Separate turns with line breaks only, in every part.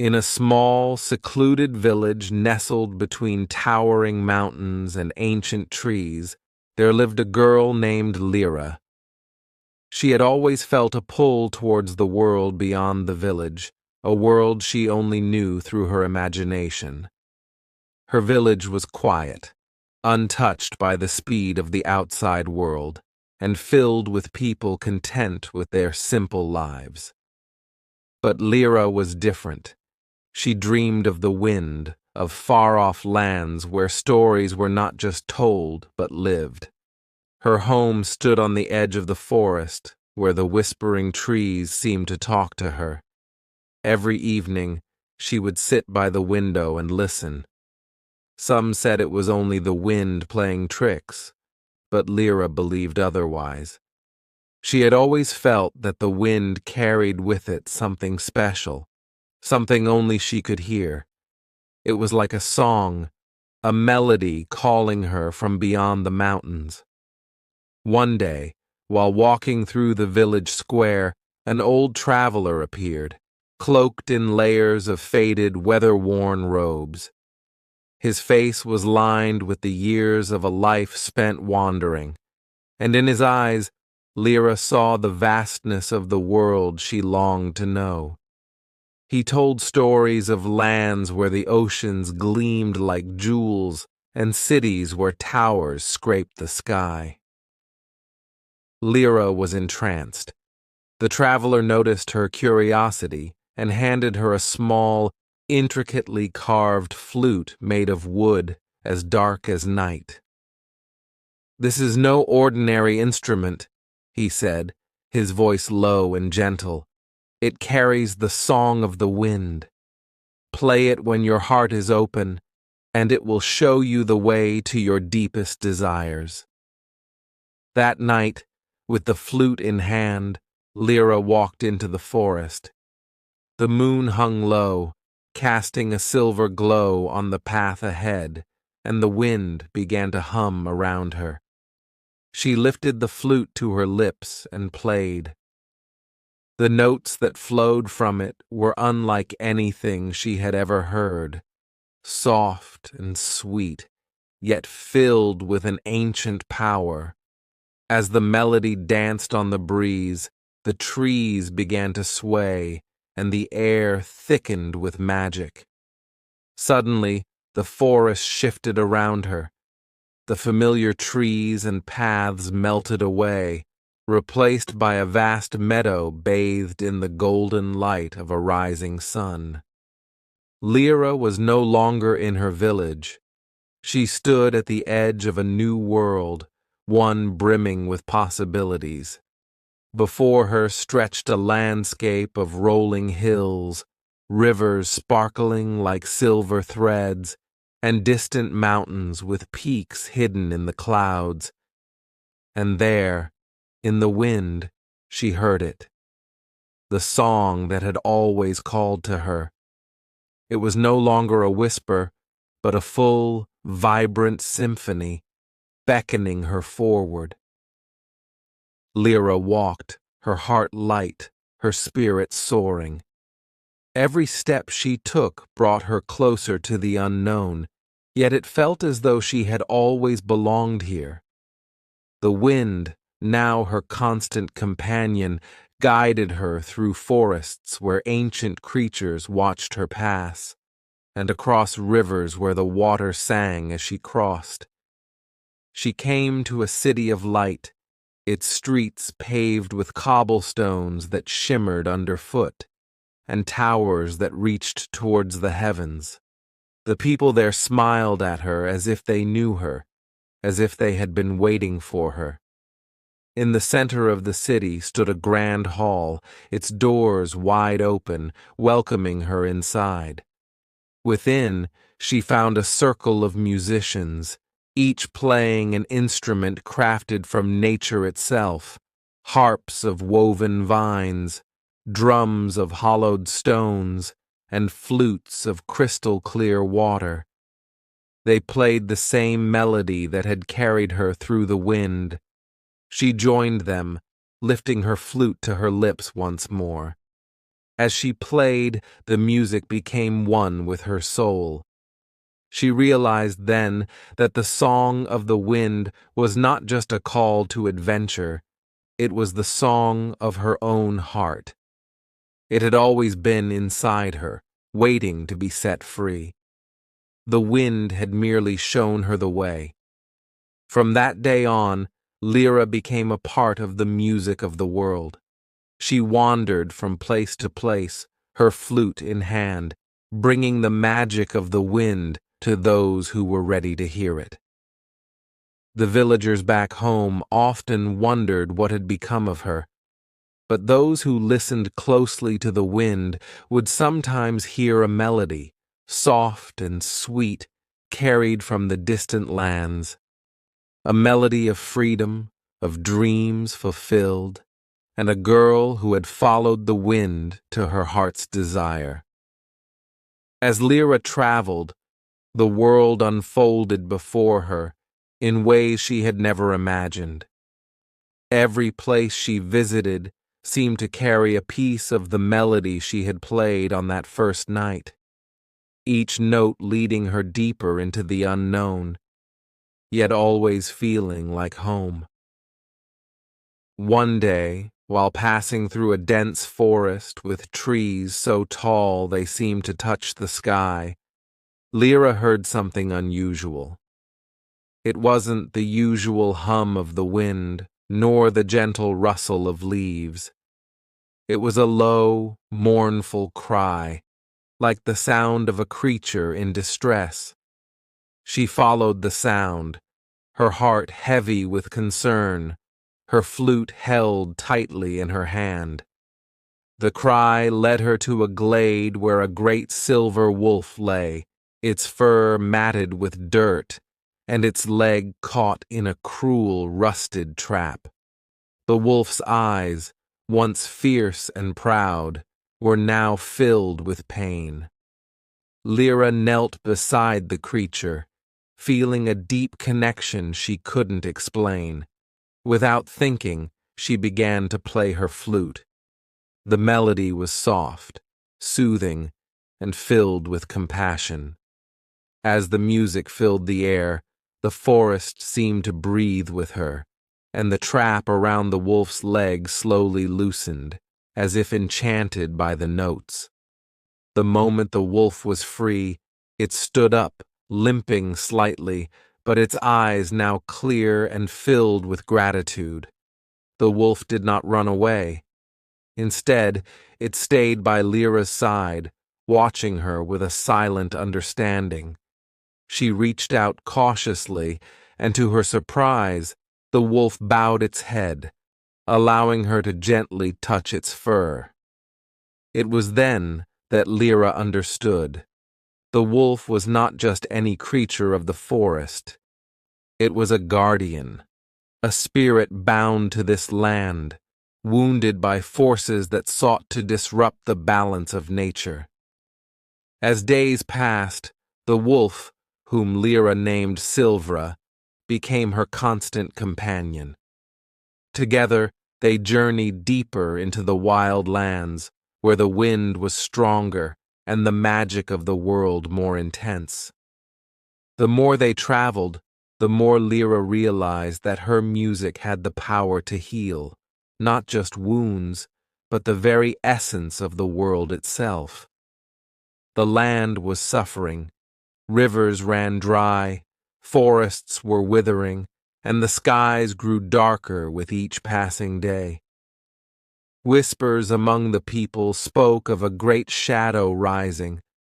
In a small, secluded village nestled between towering mountains and ancient trees, there lived a girl named Lyra. She had always felt a pull towards the world beyond the village, a world she only knew through her imagination. Her village was quiet, untouched by the speed of the outside world, and filled with people content with their simple lives. But Lyra was different. She dreamed of the wind, of far-off lands where stories were not just told but lived. Her home stood on the edge of the forest, where the whispering trees seemed to talk to her. Every evening, she would sit by the window and listen. Some said it was only the wind playing tricks, but Lyra believed otherwise. She had always felt that the wind carried with it something special, something only she could hear. It was like a song, a melody calling her from beyond the mountains. One day, while walking through the village square, an old traveler appeared, cloaked in layers of faded, weather-worn robes. His face was lined with the years of a life spent wandering, and in his eyes, Lyra saw the vastness of the world she longed to know. He told stories of lands where the oceans gleamed like jewels and cities where towers scraped the sky. Lyra was entranced. The traveler noticed her curiosity and handed her a small, intricately carved flute made of wood as dark as night. "This is no ordinary instrument," he said, his voice low and gentle. "It carries the song of the wind. Play it when your heart is open, and it will show you the way to your deepest desires." That night, with the flute in hand, Lyra walked into the forest. The moon hung low, casting a silver glow on the path ahead, and the wind began to hum around her. She lifted the flute to her lips and played. The notes that flowed from it were unlike anything she had ever heard, soft and sweet, yet filled with an ancient power. As the melody danced on the breeze, the trees began to sway, and the air thickened with magic. Suddenly, the forest shifted around her. The familiar trees and paths melted away, replaced by a vast meadow bathed in the golden light of a rising sun. Lyra was no longer in her village. She stood at the edge of a new world, one brimming with possibilities. Before her stretched a landscape of rolling hills, rivers sparkling like silver threads, and distant mountains with peaks hidden in the clouds. And there, in the wind, she heard it. The song that had always called to her. It was no longer a whisper, but a full, vibrant symphony, beckoning her forward. Lyra walked, her heart light, her spirit soaring. Every step she took brought her closer to the unknown, yet it felt as though she had always belonged here. The wind, now her constant companion, guided her through forests where ancient creatures watched her pass, and across rivers where the water sang as she crossed. She came to a city of light, its streets paved with cobblestones that shimmered underfoot, and towers that reached towards the heavens. The people there smiled at her as if they knew her, as if they had been waiting for her. In the center of the city stood a grand hall, its doors wide open, welcoming her inside. Within, she found a circle of musicians, each playing an instrument crafted from nature itself, harps of woven vines, drums of hollowed stones, and flutes of crystal-clear water. They played the same melody that had carried her through the wind. She joined them, lifting her flute to her lips once more. As she played, the music became one with her soul. She realized then that the song of the wind was not just a call to adventure, it was the song of her own heart. It had always been inside her, waiting to be set free. The wind had merely shown her the way. From that day on, Lyra became a part of the music of the world. She wandered from place to place, her flute in hand, bringing the magic of the wind to those who were ready to hear it. The villagers back home often wondered what had become of her, but those who listened closely to the wind would sometimes hear a melody, soft and sweet, carried from the distant lands. A melody of freedom, of dreams fulfilled, and a girl who had followed the wind to her heart's desire. As Lyra traveled, the world unfolded before her in ways she had never imagined. Every place she visited seemed to carry a piece of the melody she had played on that first night, each note leading her deeper into the unknown, yet always feeling like home. One day, while passing through a dense forest with trees so tall they seemed to touch the sky, Lyra heard something unusual. It wasn't the usual hum of the wind, nor the gentle rustle of leaves. It was a low, mournful cry, like the sound of a creature in distress. She followed the sound, her heart heavy with concern, her flute held tightly in her hand. The cry led her to a glade where a great silver wolf lay, its fur matted with dirt, and its leg caught in a cruel, rusted trap. The wolf's eyes, once fierce and proud, were now filled with pain. Lyra knelt beside the creature, feeling a deep connection she couldn't explain. Without thinking, she began to play her flute. The melody was soft, soothing, and filled with compassion. As the music filled the air, the forest seemed to breathe with her, and the trap around the wolf's leg slowly loosened, as if enchanted by the notes. The moment the wolf was free, it stood up, limping slightly, but its eyes now clear and filled with gratitude. The wolf did not run away. Instead, it stayed by Lyra's side, watching her with a silent understanding. She reached out cautiously, and to her surprise, the wolf bowed its head, allowing her to gently touch its fur. It was then that Lyra understood. The wolf was not just any creature of the forest. It was a guardian, a spirit bound to this land, wounded by forces that sought to disrupt the balance of nature. As days passed, the wolf, whom Lyra named Silvra, became her constant companion. Together, they journeyed deeper into the wild lands, where the wind was stronger and the magic of the world more intense. The more they traveled, the more Lyra realized that her music had the power to heal, not just wounds, but the very essence of the world itself. The land was suffering, rivers ran dry, forests were withering, and the skies grew darker with each passing day. Whispers among the people spoke of a great shadow rising,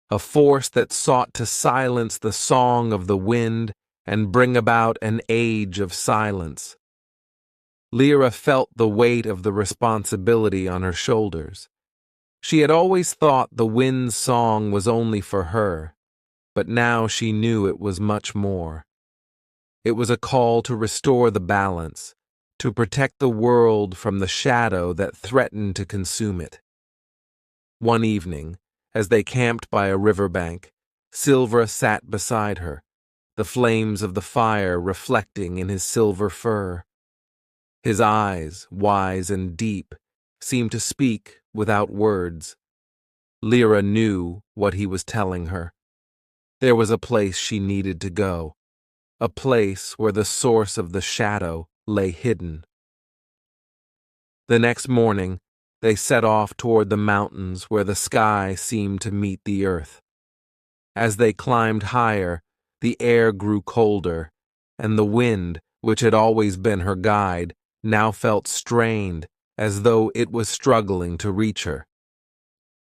a force that sought to silence the song of the wind and bring about an age of silence. Lyra felt the weight of the responsibility on her shoulders. She had always thought the wind's song was only for her, but now she knew it was much more. It was a call to restore the balance, to protect the world from the shadow that threatened to consume it. One evening, as they camped by a riverbank, Silvra sat beside her, the flames of the fire reflecting in his silver fur. His eyes, wise and deep, seemed to speak without words, Lyra knew what he was telling her. There was a place she needed to go, a place where the source of the shadow lay hidden. The next morning, they set off toward the mountains where the sky seemed to meet the earth. As they climbed higher, the air grew colder, and the wind, which had always been her guide, now felt strained, as though it was struggling to reach her.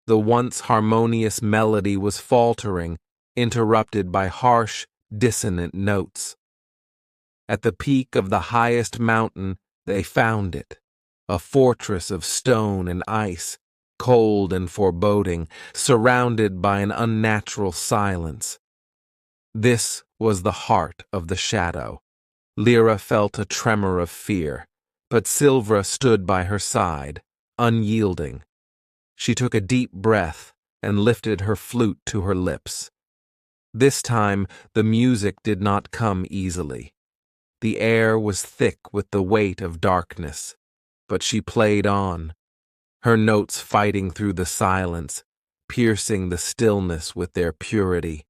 The once harmonious melody was faltering, interrupted by harsh, dissonant notes. At the peak of the highest mountain, they found it, a fortress of stone and ice, cold and foreboding, surrounded by an unnatural silence. This was the heart of the shadow. Lyra felt a tremor of fear, but Silvra stood by her side, unyielding. She took a deep breath and lifted her flute to her lips. This time, the music did not come easily. The air was thick with the weight of darkness, but she played on, her notes fighting through the silence, piercing the stillness with their purity.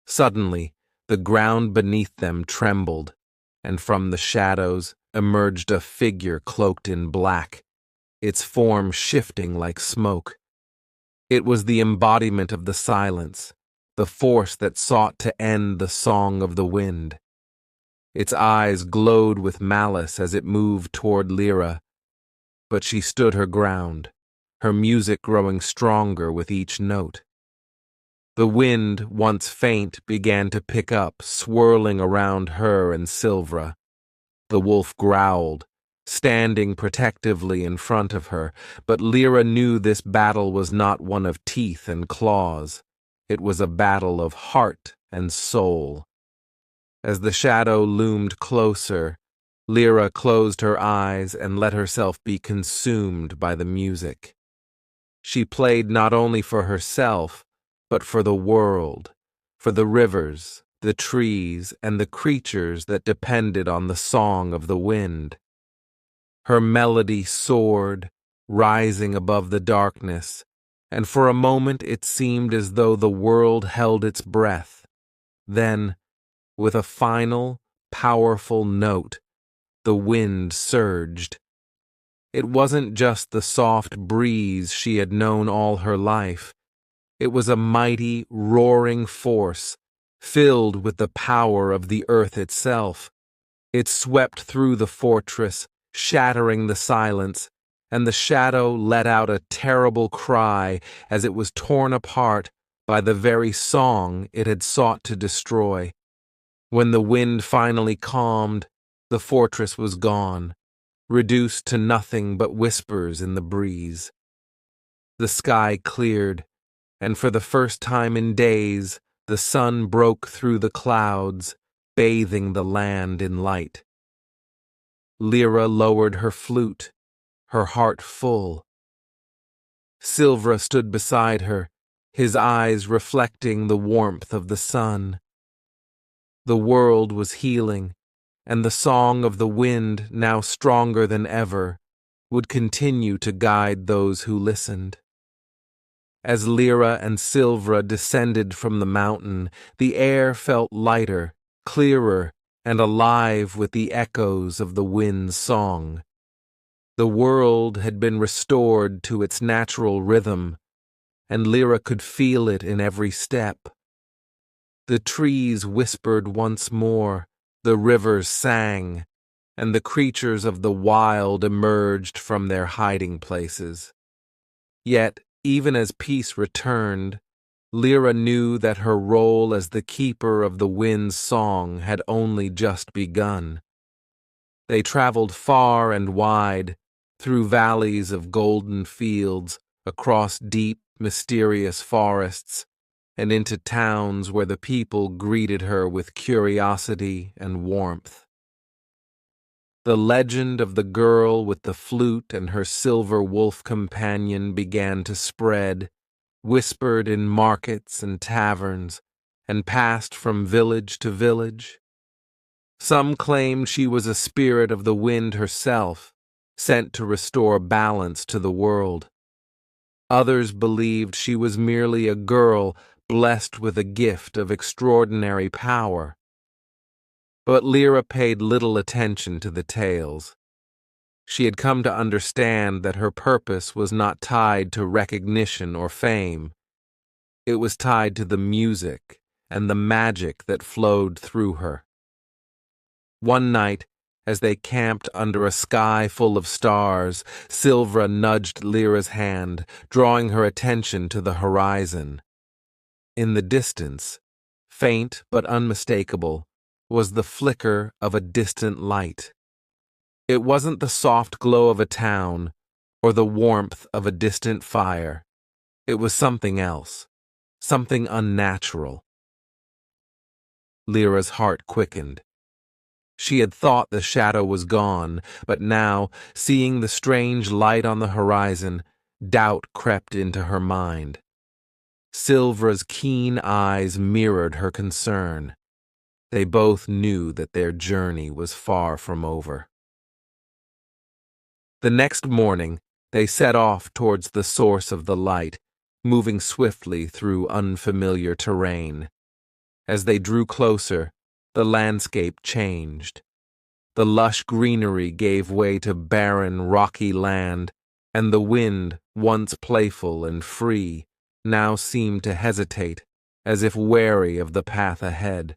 Suddenly, the ground beneath them trembled, and from the shadows emerged a figure cloaked in black, its form shifting like smoke. It was the embodiment of the silence, the force that sought to end the song of the wind. Its eyes glowed with malice as it moved toward Lyra, but she stood her ground, her music growing stronger with each note. The wind, once faint, began to pick up, swirling around her and Silvra. The wolf growled, standing protectively in front of her, but Lyra knew this battle was not one of teeth and claws. It was a battle of heart and soul. As the shadow loomed closer, Lyra closed her eyes and let herself be consumed by the music. She played not only for herself, but for the world, for the rivers, the trees, and the creatures that depended on the song of the wind. Her melody soared, rising above the darkness, and for a moment it seemed as though the world held its breath. Then, with a final, powerful note, the wind surged. It wasn't just the soft breeze she had known all her life. It was a mighty, roaring force, filled with the power of the earth itself. It swept through the fortress, shattering the silence, and the shadow let out a terrible cry as it was torn apart by the very song it had sought to destroy. When the wind finally calmed, the fortress was gone, reduced to nothing but whispers in the breeze. The sky cleared, and for the first time in days, the sun broke through the clouds, bathing the land in light. Lyra lowered her flute, her heart full. Silvra stood beside her, his eyes reflecting the warmth of the sun. The world was healing, and the song of the wind, now stronger than ever, would continue to guide those who listened. As Lyra and Silvra descended from the mountain, the air felt lighter, clearer, and alive with the echoes of the wind's song. The world had been restored to its natural rhythm, and Lyra could feel it in every step. The trees whispered once more, the rivers sang, and the creatures of the wild emerged from their hiding places. Yet, even as peace returned, Lyra knew that her role as the keeper of the wind's song had only just begun. They traveled far and wide, through valleys of golden fields, across deep, mysterious forests, and into towns where the people greeted her with curiosity and warmth. The legend of the girl with the flute and her silver wolf companion began to spread, whispered in markets and taverns, and passed from village to village. Some claimed she was a spirit of the wind herself, sent to restore balance to the world. Others believed she was merely a girl blessed with a gift of extraordinary power. But Lyra paid little attention to the tales. She had come to understand that her purpose was not tied to recognition or fame. It was tied to the music and the magic that flowed through her. One night, as they camped under a sky full of stars, Silvra nudged Lyra's hand, drawing her attention to the horizon. In the distance, faint but unmistakable, was the flicker of a distant light. It wasn't the soft glow of a town or the warmth of a distant fire. It was something else, something unnatural. Lyra's heart quickened. She had thought the shadow was gone, but now, seeing the strange light on the horizon, doubt crept into her mind. Silvra's keen eyes mirrored her concern. They both knew that their journey was far from over. The next morning, they set off towards the source of the light, moving swiftly through unfamiliar terrain. As they drew closer, the landscape changed. The lush greenery gave way to barren, rocky land, and the wind, once playful and free, now seemed to hesitate, as if wary of the path ahead.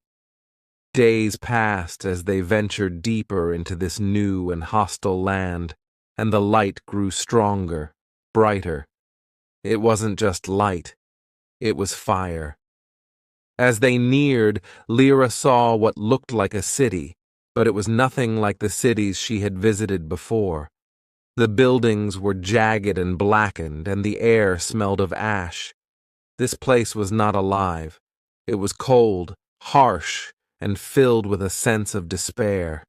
Days passed as they ventured deeper into this new and hostile land, and the light grew stronger, brighter. It wasn't just light, it was fire. As they neared, Lyra saw what looked like a city, but it was nothing like the cities she had visited before. The buildings were jagged and blackened, and the air smelled of ash. This place was not alive. It was cold, harsh, and filled with a sense of despair.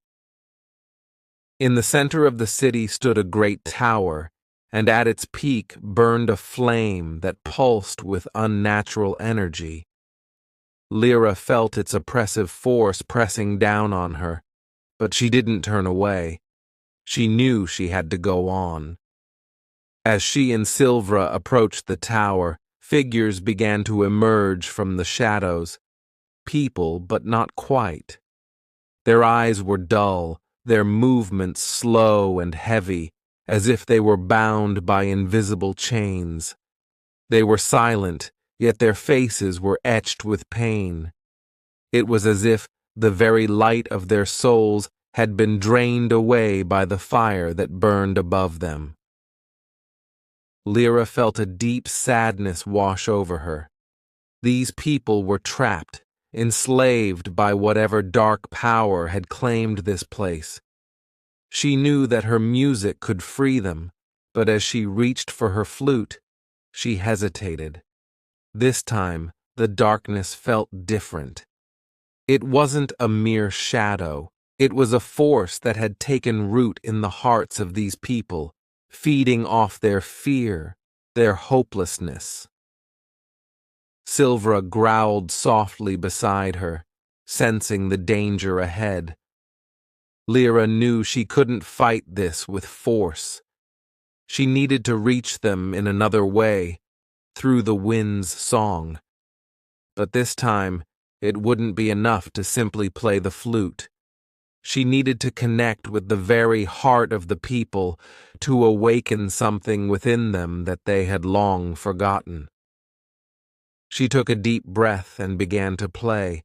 In the center of the city stood a great tower, and at its peak burned a flame that pulsed with unnatural energy. Lyra felt its oppressive force pressing down on her, but she didn't turn away. She knew she had to go on. As she and Silvra approached the tower, figures began to emerge from the shadows. People, but not quite. Their eyes were dull, their movements slow and heavy, as if they were bound by invisible chains. They were silent, yet their faces were etched with pain. It was as if the very light of their souls had been drained away by the fire that burned above them. Lyra felt a deep sadness wash over her. These people were trapped, enslaved by whatever dark power had claimed this place. She knew that her music could free them, but as she reached for her flute, she hesitated. This time, the darkness felt different. It wasn't a mere shadow. It was a force that had taken root in the hearts of these people, feeding off their fear, their hopelessness. Silvra growled softly beside her, sensing the danger ahead. Lyra knew she couldn't fight this with force. She needed to reach them in another way, through the wind's song. But this time, it wouldn't be enough to simply play the flute. She needed to connect with the very heart of the people, to awaken something within them that they had long forgotten. She took a deep breath and began to play,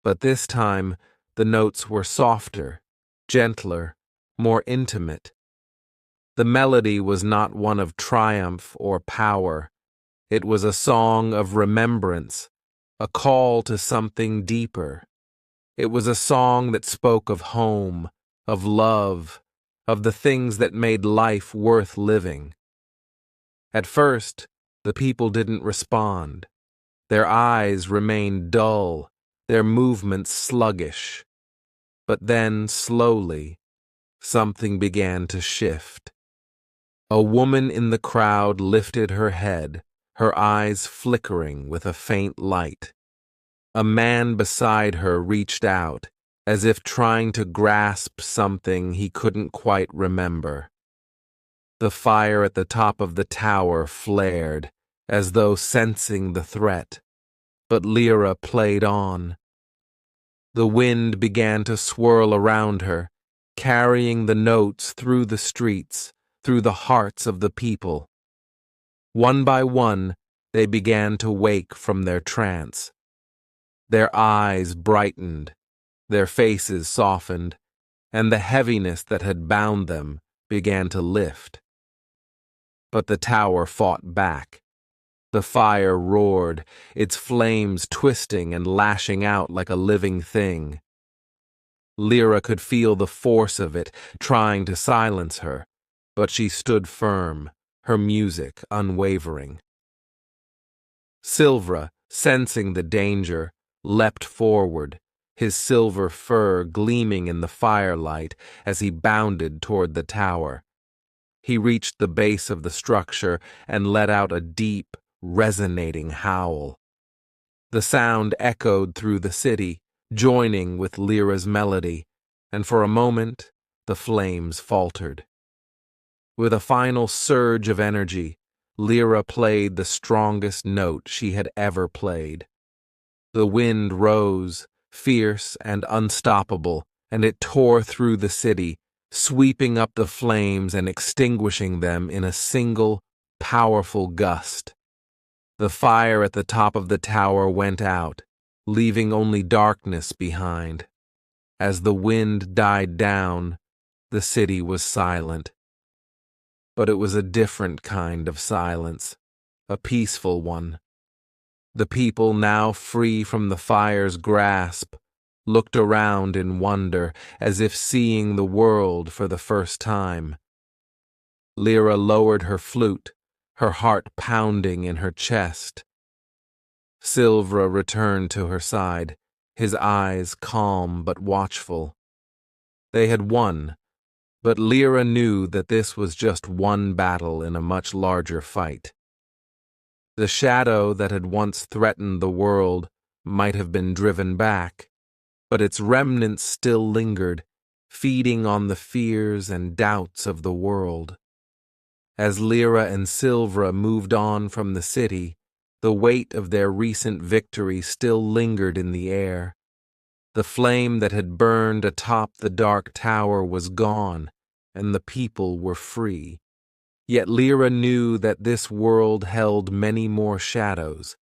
but this time the notes were softer, gentler, more intimate. The melody was not one of triumph or power. It was a song of remembrance, a call to something deeper. It was a song that spoke of home, of love, of the things that made life worth living. At first, the people didn't respond. Their eyes remained dull, their movements sluggish. But then, slowly, something began to shift. A woman in the crowd lifted her head, her eyes flickering with a faint light. A man beside her reached out, as if trying to grasp something he couldn't quite remember. The fire at the top of the tower flared, as though sensing the threat, but Lyra played on. The wind began to swirl around her, carrying the notes through the streets, through the hearts of the people. One by one, they began to wake from their trance. Their eyes brightened, their faces softened, and the heaviness that had bound them began to lift. But the tower fought back. The fire roared, its flames twisting and lashing out like a living thing. Lyra could feel the force of it, trying to silence her, but she stood firm, her music unwavering. Silvra, sensing the danger, leapt forward, his silver fur gleaming in the firelight as he bounded toward the tower. He reached the base of the structure and let out a deep, resonating howl. The sound echoed through the city, joining with Lyra's melody, and for a moment the flames faltered. With a final surge of energy, Lyra played the strongest note she had ever played. The wind rose, fierce and unstoppable, and it tore through the city, sweeping up the flames and extinguishing them in a single, powerful gust. The fire at the top of the tower went out, leaving only darkness behind. As the wind died down, the city was silent. But it was a different kind of silence, a peaceful one. The people, now free from the fire's grasp, looked around in wonder, as if seeing the world for the first time. Lyra lowered her flute, her heart pounding in her chest. Silvra returned to her side, his eyes calm but watchful. They had won, but Lyra knew that this was just one battle in a much larger fight. The shadow that had once threatened the world might have been driven back, but its remnants still lingered, feeding on the fears and doubts of the world. As Lyra and Silvra moved on from the city, the weight of their recent victory still lingered in the air. The flame that had burned atop the dark tower was gone, and the people were free. Yet Lyra knew that this world held many more shadows,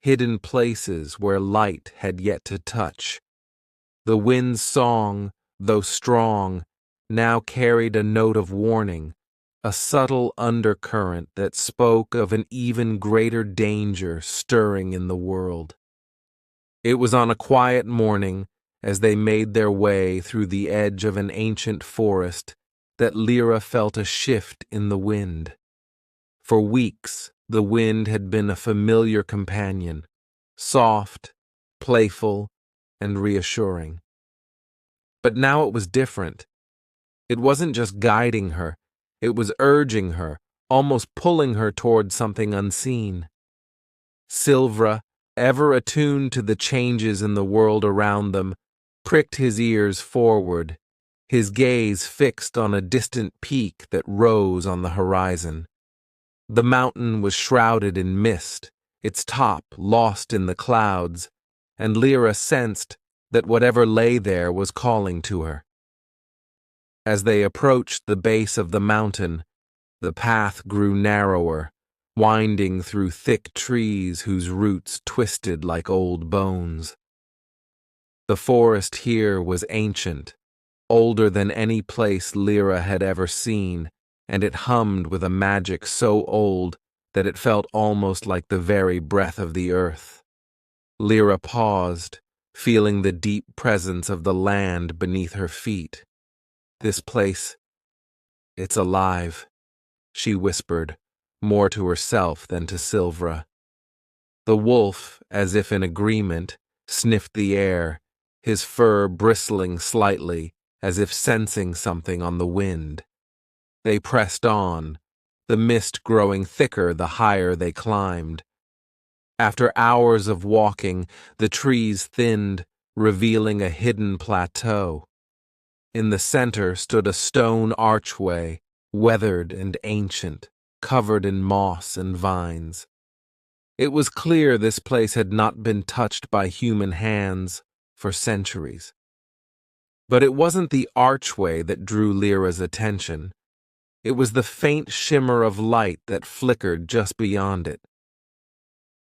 hidden places where light had yet to touch. The wind's song, though strong, now carried a note of warning, a subtle undercurrent that spoke of an even greater danger stirring in the world. It was on a quiet morning, as they made their way through the edge of an ancient forest, that Lyra felt a shift in the wind. For weeks, the wind had been a familiar companion, soft, playful, and reassuring. But now it was different. It wasn't just guiding her, it was urging her, almost pulling her toward something unseen. Silvra, ever attuned to the changes in the world around them, pricked his ears forward, his gaze fixed on a distant peak that rose on the horizon. The mountain was shrouded in mist, its top lost in the clouds, and Lyra sensed that whatever lay there was calling to her. As they approached the base of the mountain, the path grew narrower, winding through thick trees whose roots twisted like old bones. The forest here was ancient, older than any place Lyra had ever seen, and it hummed with a magic so old that it felt almost like the very breath of the earth. Lyra paused, feeling the deep presence of the land beneath her feet. This place, it's alive, she whispered, more to herself than to Silvra. The wolf, as if in agreement, sniffed the air, his fur bristling slightly, as if sensing something on the wind. They pressed on, the mist growing thicker the higher they climbed. After hours of walking, the trees thinned, revealing a hidden plateau. In the center stood a stone archway, weathered and ancient, covered in moss and vines. It was clear this place had not been touched by human hands for centuries. But it wasn't the archway that drew Lyra's attention. It was the faint shimmer of light that flickered just beyond it.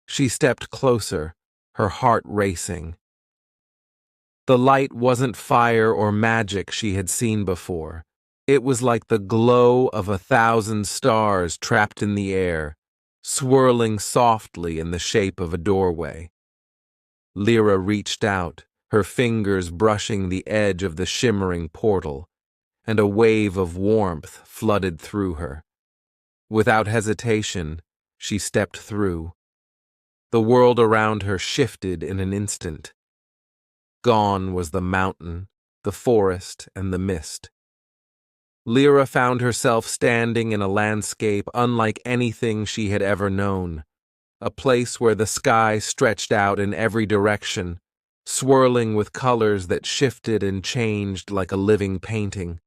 She stepped closer, her heart racing. The light wasn't fire or magic she had seen before. It was like the glow of 1,000 stars trapped in the air, swirling softly in the shape of a doorway. Lyra reached out, her fingers brushing the edge of the shimmering portal, and a wave of warmth flooded through her. Without hesitation, she stepped through. The world around her shifted in an instant. Gone was the mountain, the forest, and the mist. Lyra found herself standing in a landscape unlike anything she had ever known, a place where the sky stretched out in every direction, swirling with colors that shifted and changed like a living painting.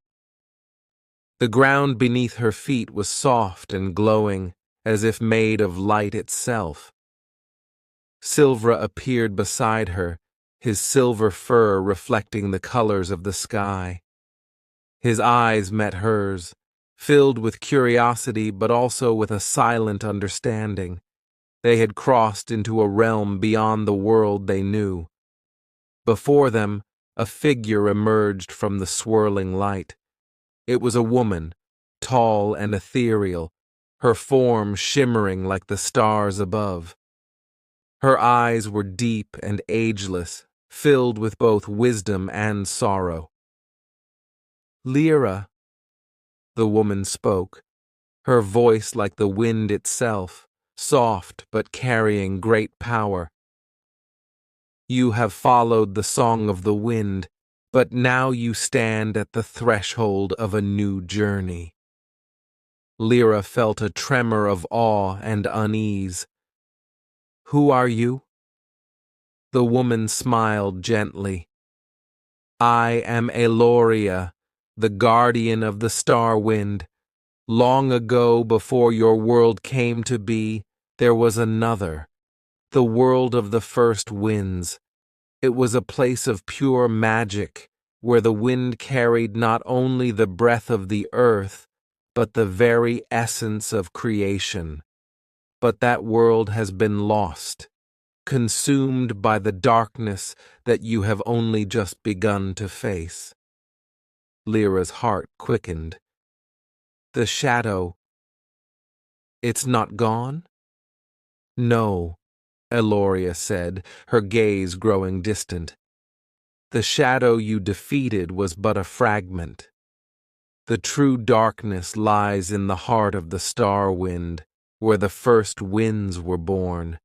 The ground beneath her feet was soft and glowing, as if made of light itself. Silvra appeared beside her, his silver fur reflecting the colors of the sky. His eyes met hers, filled with curiosity but also with a silent understanding. They had crossed into a realm beyond the world they knew. Before them, a figure emerged from the swirling light. It was a woman, tall and ethereal, her form shimmering like the stars above. Her eyes were deep and ageless, filled with both wisdom and sorrow. "Lyra," the woman spoke, her voice like the wind itself, soft but carrying great power. "You have followed the song of the wind, but now you stand at the threshold of a new journey." Lyra felt a tremor of awe and unease. "Who are you?" The woman smiled gently. "I am Eloria, the guardian of the star wind. Long ago, before your world came to be, there was another, the world of the first winds. It was a place of pure magic, where the wind carried not only the breath of the earth, but the very essence of creation. But that world has been lost, consumed by the darkness that you have only just begun to face." Lyra's heart quickened. "The shadow, it's not gone?" "No," Eloria said, her gaze growing distant. "The shadow you defeated was but a fragment. The true darkness lies in the heart of the star wind, where the first winds were born.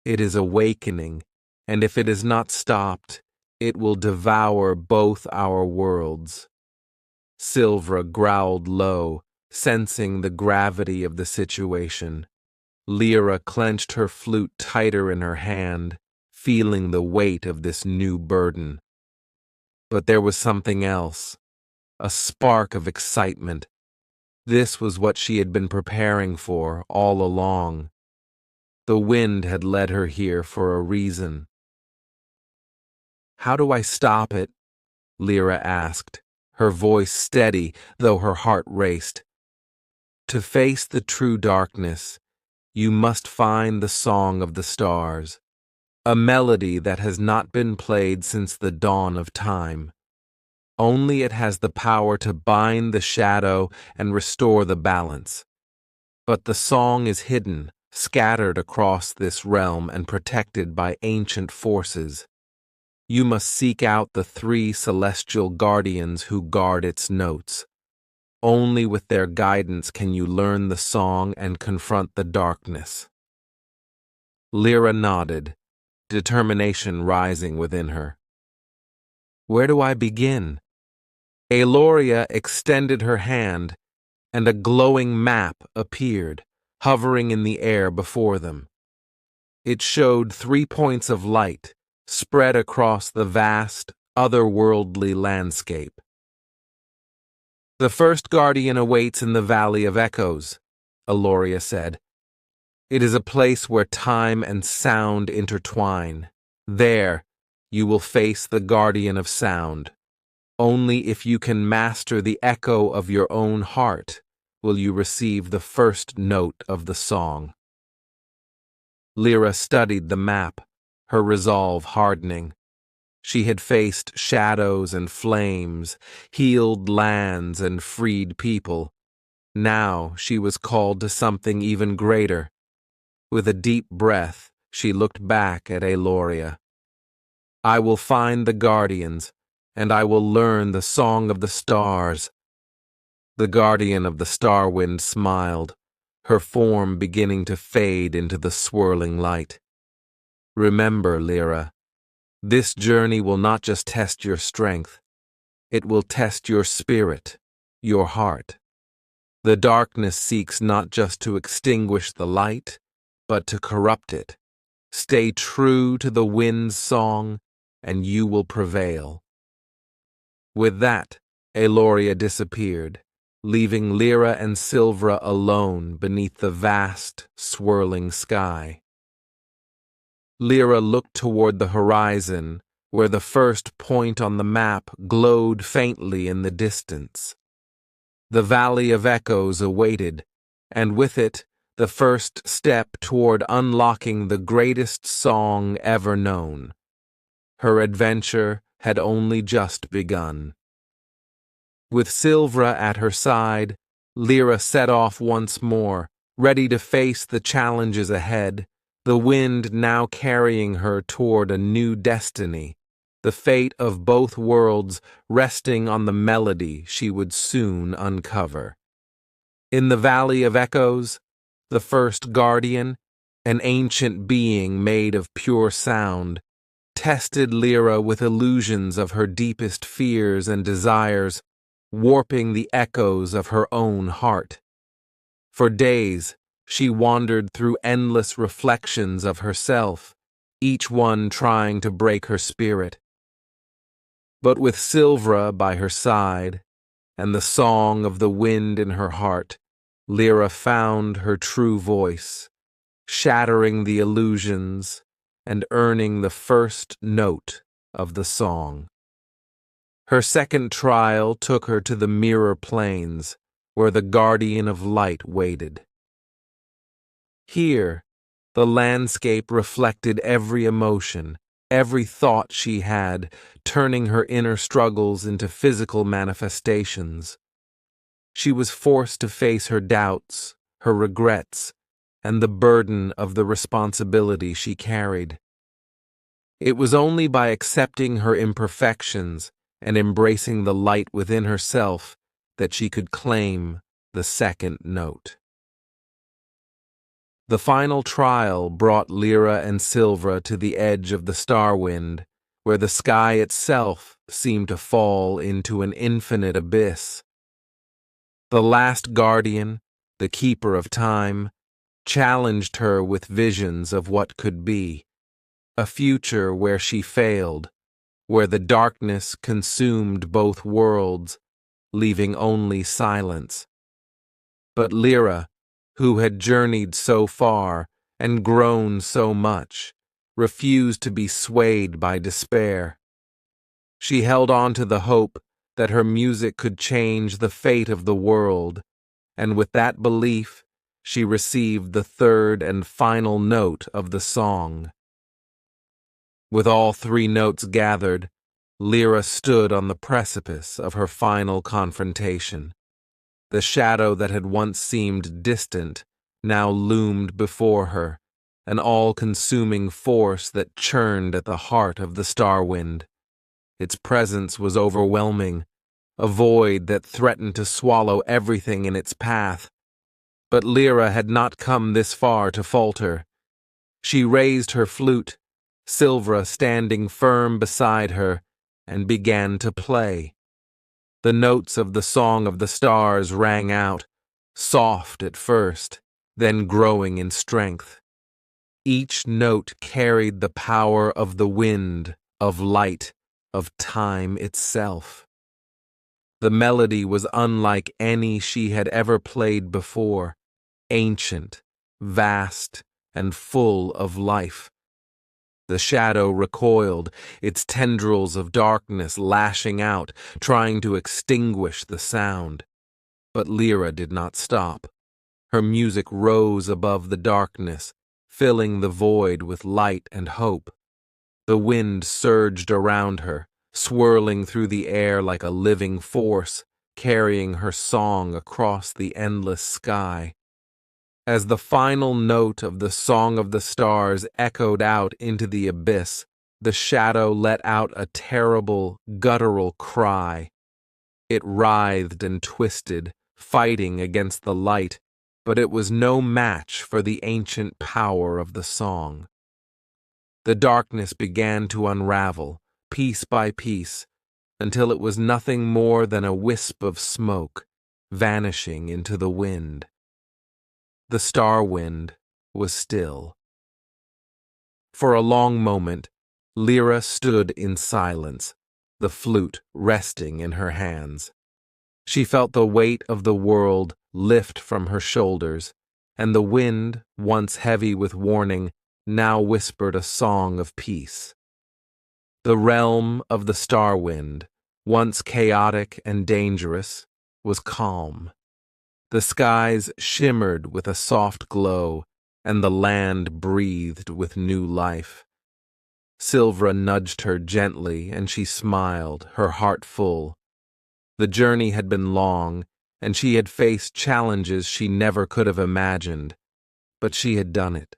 It is awakening, and if it is not stopped, it will devour both our worlds." Silvra growled low, sensing the gravity of the situation. Lyra clenched her flute tighter in her hand, feeling the weight of this new burden. But there was something else, a spark of excitement. This was what she had been preparing for all along. The wind had led her here for a reason. "How do I stop it?" Lyra asked, her voice steady, though her heart raced. "To face the true darkness, you must find the song of the stars, a melody that has not been played since the dawn of time. Only it has the power to bind the shadow and restore the balance. But the song is hidden, scattered across this realm and protected by ancient forces. You must seek out the 3 celestial guardians who guard its notes. Only with their guidance can you learn the song and confront the darkness." Lyra nodded, determination rising within her. "Where do I begin?" Eloria extended her hand, and a glowing map appeared, hovering in the air before them. It showed 3 points of light, spread across the vast, otherworldly landscape. The first guardian awaits in the Valley of Echoes, Aloria said. It is a place where time and sound intertwine. There, you will face the guardian of sound. Only if you can master the echo of your own heart will you receive the first note of the song. Lyra studied the map, her resolve hardening. She had faced shadows and flames, healed lands and freed people. Now she was called to something even greater. With a deep breath, she looked back at Aloria. I will find the guardians, and I will learn the song of the stars. The guardian of the star wind smiled, her form beginning to fade into the swirling light. Remember, Lyra, this journey will not just test your strength, it will test your spirit, your heart. The darkness seeks not just to extinguish the light, but to corrupt it. Stay true to the wind's song, and you will prevail. With that, Aloria disappeared, leaving Lyra and Silvra alone beneath the vast, swirling sky. Lyra looked toward the horizon, where the first point on the map glowed faintly in the distance. The Valley of Echoes awaited, and with it, the first step toward unlocking the greatest song ever known. Her adventure had only just begun. With Silvra at her side, Lyra set off once more, ready to face the challenges ahead, the wind now carrying her toward a new destiny, the fate of both worlds resting on the melody she would soon uncover. In the Valley of Echoes, the first guardian, an ancient being made of pure sound, tested Lyra with illusions of her deepest fears and desires, warping the echoes of her own heart. For days, she wandered through endless reflections of herself, each one trying to break her spirit. But with Silvra by her side, and the song of the wind in her heart, Lyra found her true voice, shattering the illusions and earning the first note of the song. Her second trial took her to the mirror plains, where the guardian of light waited. Here, the landscape reflected every emotion, every thought she had, turning her inner struggles into physical manifestations. She was forced to face her doubts, her regrets, and the burden of the responsibility she carried. It was only by accepting her imperfections and embracing the light within herself that she could claim the second note. The final trial brought Lyra and Silvra to the edge of the star wind, where the sky itself seemed to fall into an infinite abyss. The last guardian, the keeper of time, challenged her with visions of what could be, a future where she failed, where the darkness consumed both worlds, leaving only silence. But Lyra, who had journeyed so far and grown so much, refused to be swayed by despair. She held on to the hope that her music could change the fate of the world, and with that belief, she received the third and final note of the song. With all three notes gathered, Lyra stood on the precipice of her final confrontation. The shadow that had once seemed distant now loomed before her, an all-consuming force that churned at the heart of the star wind. Its presence was overwhelming, a void that threatened to swallow everything in its path. But Lyra had not come this far to falter. She raised her flute, Silvra standing firm beside her, and began to play. The notes of the Song of the Stars rang out, soft at first, then growing in strength. Each note carried the power of the wind, of light, of time itself. The melody was unlike any she had ever played before, ancient, vast, and full of life. The shadow recoiled, its tendrils of darkness lashing out, trying to extinguish the sound. But Lyra did not stop. Her music rose above the darkness, filling the void with light and hope. The wind surged around her, swirling through the air like a living force, carrying her song across the endless sky. As the final note of the Song of the Stars echoed out into the abyss, the shadow let out a terrible, guttural cry. It writhed and twisted, fighting against the light, but it was no match for the ancient power of the song. The darkness began to unravel, piece by piece, until it was nothing more than a wisp of smoke, vanishing into the wind. The star wind was still. For a long moment, Lyra stood in silence, the flute resting in her hands. She felt the weight of the world lift from her shoulders, and the wind, once heavy with warning, now whispered a song of peace. The realm of the star wind, once chaotic and dangerous, was calm. The skies shimmered with a soft glow, and the land breathed with new life. Silvra nudged her gently, and she smiled, her heart full. The journey had been long, and she had faced challenges she never could have imagined, but she had done it.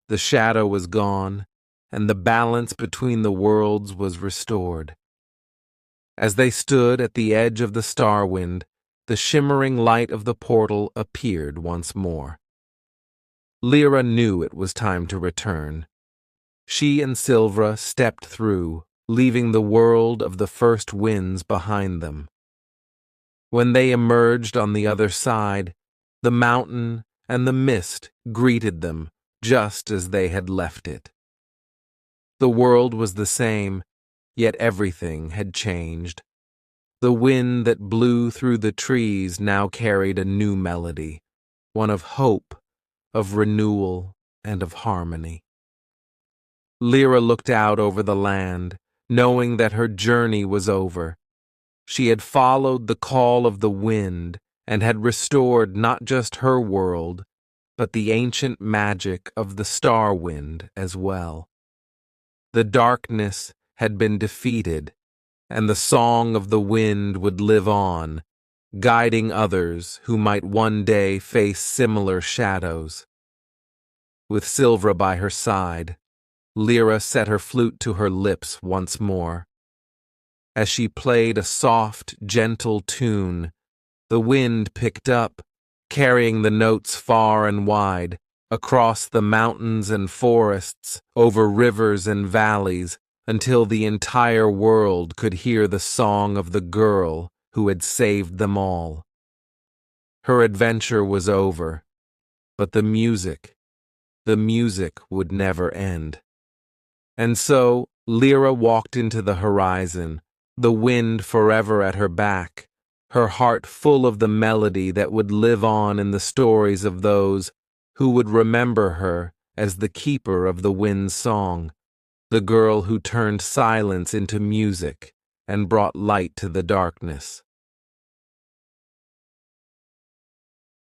The shadow was gone, and the balance between the worlds was restored. As they stood at the edge of the star wind, the shimmering light of the portal appeared once more. Lyra knew it was time to return. She and Silvra stepped through, leaving the world of the first winds behind them. When they emerged on the other side, the mountain and the mist greeted them just as they had left it. The world was the same, yet everything had changed. The wind that blew through the trees now carried a new melody, one of hope, of renewal, and of harmony. Lyra looked out over the land, knowing that her journey was over. She had followed the call of the wind and had restored not just her world, but the ancient magic of the star wind as well. The darkness had been defeated, and the song of the wind would live on, guiding others who might one day face similar shadows. With Silvra by her side, Lyra set her flute to her lips once more. As she played a soft, gentle tune, the wind picked up, carrying the notes far and wide, across the mountains and forests, over rivers and valleys, until the entire world could hear the song of the girl who had saved them all. Her adventure was over, but the music would never end. And so Lyra walked into the horizon, the wind forever at her back, her heart full of the melody that would live on in the stories of those who would remember her as the keeper of the wind's song, the girl who turned silence into music and brought light to the darkness.